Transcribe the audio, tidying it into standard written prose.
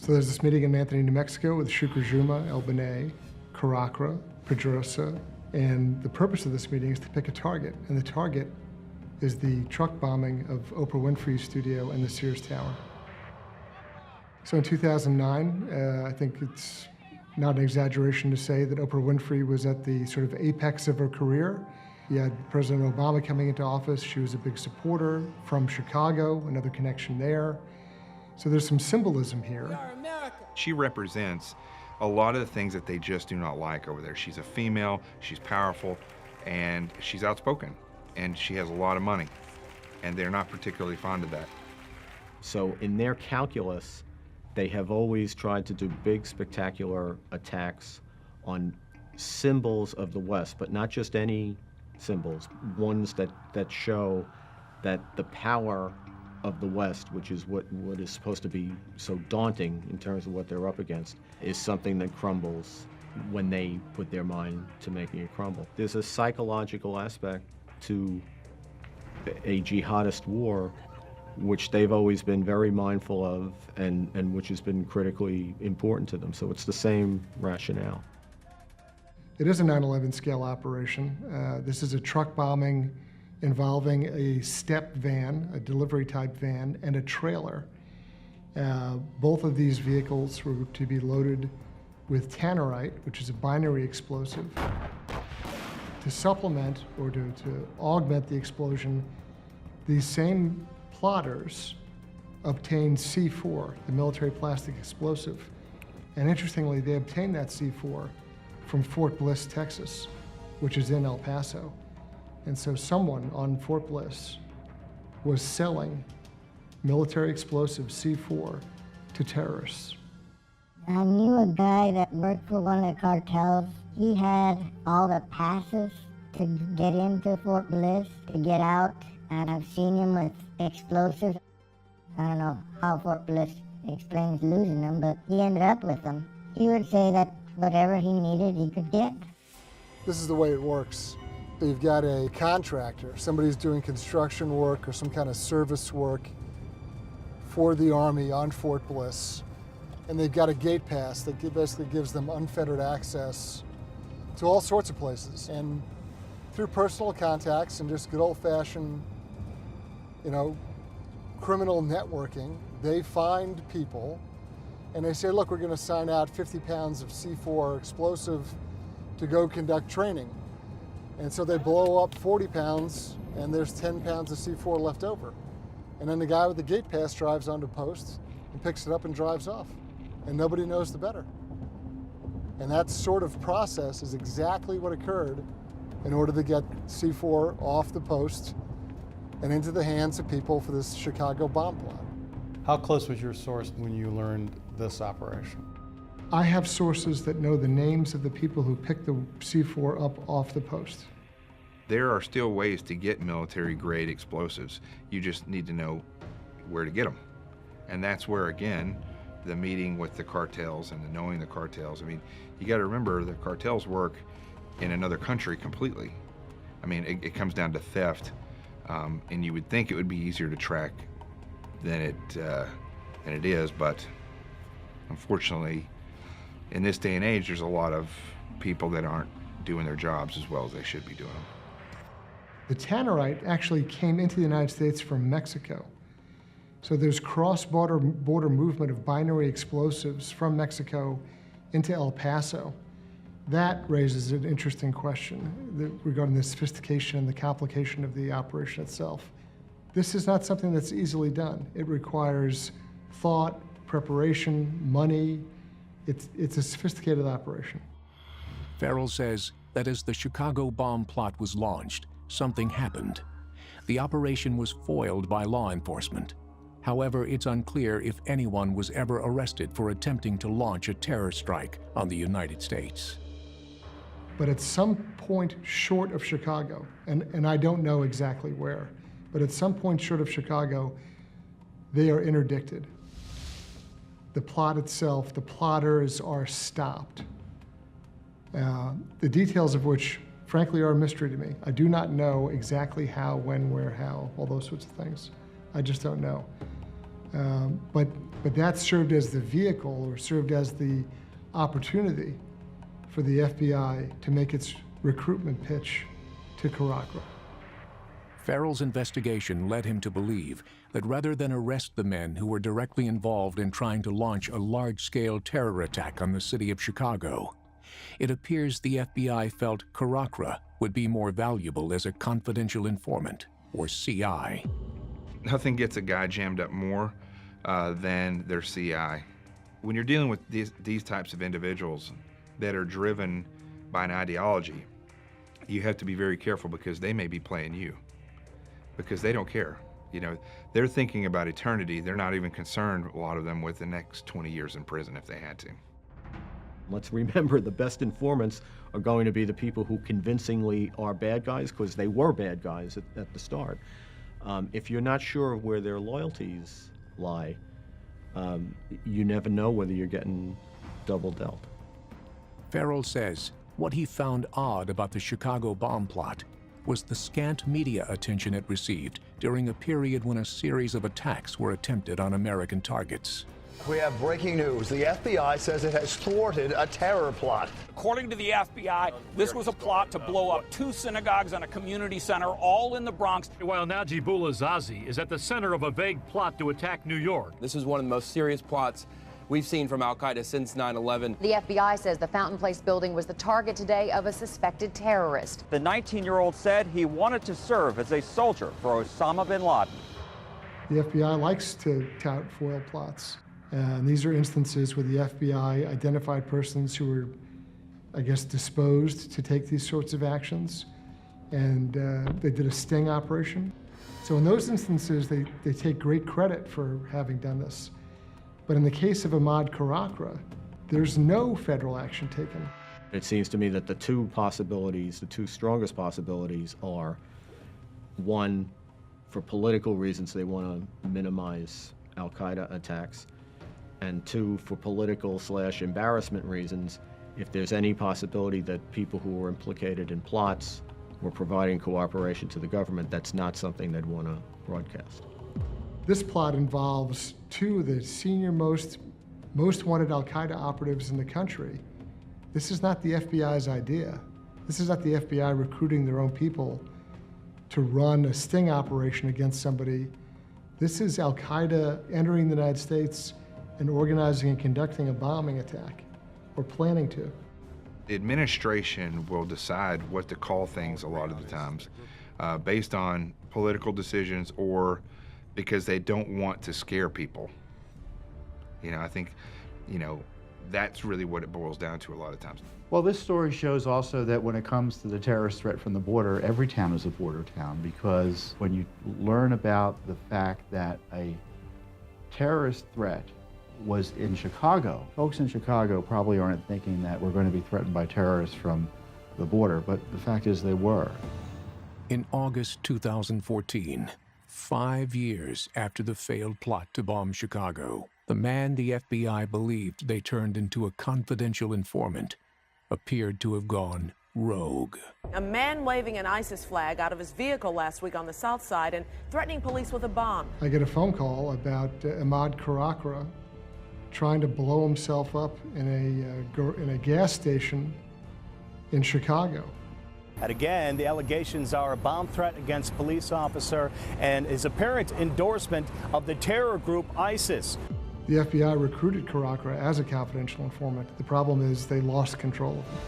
So there's this meeting in Anthony, New Mexico with Shukrajuma, El Benet, Caracra, Pedrosa, and the purpose of this meeting is to pick a target, and the target is the truck bombing of Oprah Winfrey's studio and the Sears Tower. So in 2009, I think it's not an exaggeration to say that Oprah Winfrey was at the sort of apex of her career. You had President Obama coming into office. She was a big supporter from Chicago, another connection there. So there's some symbolism here. She represents a lot of the things that they just do not like over there. She's a female, she's powerful, and she's outspoken, and she has a lot of money, and they're not particularly fond of that. So in their calculus, they have always tried to do big, spectacular attacks on symbols of the West, but not just any symbols, ones that show that the power of the West, which is what is supposed to be so daunting in terms of what they're up against, is something that crumbles when they put their mind to making it crumble. There's a psychological aspect to a jihadist war which they've always been very mindful of and which has been critically important to them. So it's the same rationale. It is a 9/11 scale operation. This is a truck bombing involving a step van, a delivery type van, and a trailer. Both of these vehicles were to be loaded with tannerite, which is a binary explosive. To supplement or to augment the explosion, these same plotters obtained C4, the military plastic explosive. And interestingly, they obtained that C4 from Fort Bliss, Texas, which is in El Paso. And so someone on Fort Bliss was selling military explosive C4 to terrorists. I knew a guy that worked for one of the cartels. He had all the passes to get into Fort Bliss, to get out, and I've seen him with explosives. I don't know how Fort Bliss explains losing them, but he ended up with them. He would say that whatever he needed, he could get. This is the way it works. You've got a contractor, somebody's doing construction work or some kind of service work for the Army on Fort Bliss, and they've got a gate pass that basically gives them unfettered access to all sorts of places. And through personal contacts and just good old-fashioned, criminal networking, they find people and they say, look, we're going to sign out 50 pounds of C4 explosive to go conduct training. And so they blow up 40 pounds, and there's 10 pounds of C4 left over. And then the guy with the gate pass drives onto post and picks it up and drives off. And nobody knows the better. And that sort of process is exactly what occurred in order to get C4 off the post and into the hands of people for this Chicago bomb plot. How close was your source when you learned this operation? I have sources that know the names of the people who picked the C4 up off the post. There are still ways to get military-grade explosives. You just need to know where to get them. And that's where, again, the meeting with the cartels and the knowing the cartels. I mean, you got to remember the cartels work in another country completely. I mean, it comes down to theft, and you would think it would be easier to track than it is, but unfortunately, in this day and age, there's a lot of people that aren't doing their jobs as well as they should be doing them. The tannerite actually came into the United States from Mexico. So there's cross-border movement of binary explosives from Mexico into El Paso. That raises an interesting question regarding the sophistication and the complication of the operation itself. This is not something that's easily done. It requires thought, preparation, money. It's a sophisticated operation. Farrell says that as the Chicago bomb plot was launched, something happened. The operation was foiled by law enforcement. However, it's unclear if anyone was ever arrested for attempting to launch a terror strike on the United States. But at some point short of Chicago, and I don't know exactly where, but at some point short of Chicago, they are interdicted. The plot itself, the plotters are stopped. The details of which, frankly, are a mystery to me. I do not know exactly how, when, where, how, all those sorts of things. I just don't know. But that served as the vehicle, or served as the opportunity for the FBI to make its recruitment pitch to Caracra. Farrell's investigation led him to believe that rather than arrest the men who were directly involved in trying to launch a large-scale terror attack on the city of Chicago, it appears the FBI felt Caracra would be more valuable as a confidential informant, or CI. Nothing gets a guy jammed up more than their CI. When you're dealing with these types of individuals that are driven by an ideology, you have to be very careful because they may be playing you, because they don't care. You know, they're thinking about eternity. They're not even concerned, a lot of them, with the next 20 years in prison if they had to. Let's remember, the best informants are going to be the people who convincingly are bad guys, because they were bad guys at the start. If you're not sure of where their loyalties lie, you never know whether you're getting double dealt. Farrell says what he found odd about the Chicago bomb plot was the scant media attention it received during a period when a series of attacks were attempted on American targets. We have breaking news. The FBI says it has thwarted a terror plot. According to the FBI, this was a plot to blow up 2 synagogues and a community center, all in the Bronx. While Najibullah Zazi is at the center of a vague plot to attack New York. This is one of the most serious plots we've seen from Al-Qaeda since 9/11. The FBI says the Fountain Place building was the target today of a suspected terrorist. The 19-year-old said he wanted to serve as a soldier for Osama bin Laden. The FBI likes to tout foil plots. And these are instances where the FBI identified persons who were, I guess, disposed to take these sorts of actions, and they did a sting operation. So in those instances, they take great credit for having done this. But in the case of Ahmad Caracra, there's no federal action taken. It seems to me that the two possibilities, the two strongest possibilities are, one, for political reasons, they want to minimize Al-Qaeda attacks, and two, for political/embarrassment reasons, if there's any possibility that people who were implicated in plots were providing cooperation to the government, that's not something they'd want to broadcast. This plot involves 2 of the senior most wanted Al-Qaeda operatives in the country. This is not the FBI's idea. This is not the FBI recruiting their own people to run a sting operation against somebody. This is Al-Qaeda entering the United States and organizing and conducting a bombing attack, or planning to. The administration will decide what to call things a lot of the times based on political decisions or because they don't want to scare people. You know, I think, you know, that's really what it boils down to a lot of times. Well, this story shows also that when it comes to the terrorist threat from the border, every town is a border town, because when you learn about the fact that a terrorist threat was in Chicago, folks in Chicago probably aren't thinking that we're going to be threatened by terrorists from the border, but the fact is they were. In August 2014, 5 years after the failed plot to bomb Chicago, the man the FBI believed they turned into a confidential informant appeared to have gone rogue. A man waving an ISIS flag out of his vehicle last week on the south side and threatening police with a bomb. I get a phone call about Ahmad Caracra trying to blow himself up in a gas station in Chicago. And again, the allegations are a bomb threat against police officer and his apparent endorsement of the terror group ISIS. The FBI recruited Caracra as a confidential informant. The problem is they lost control of him.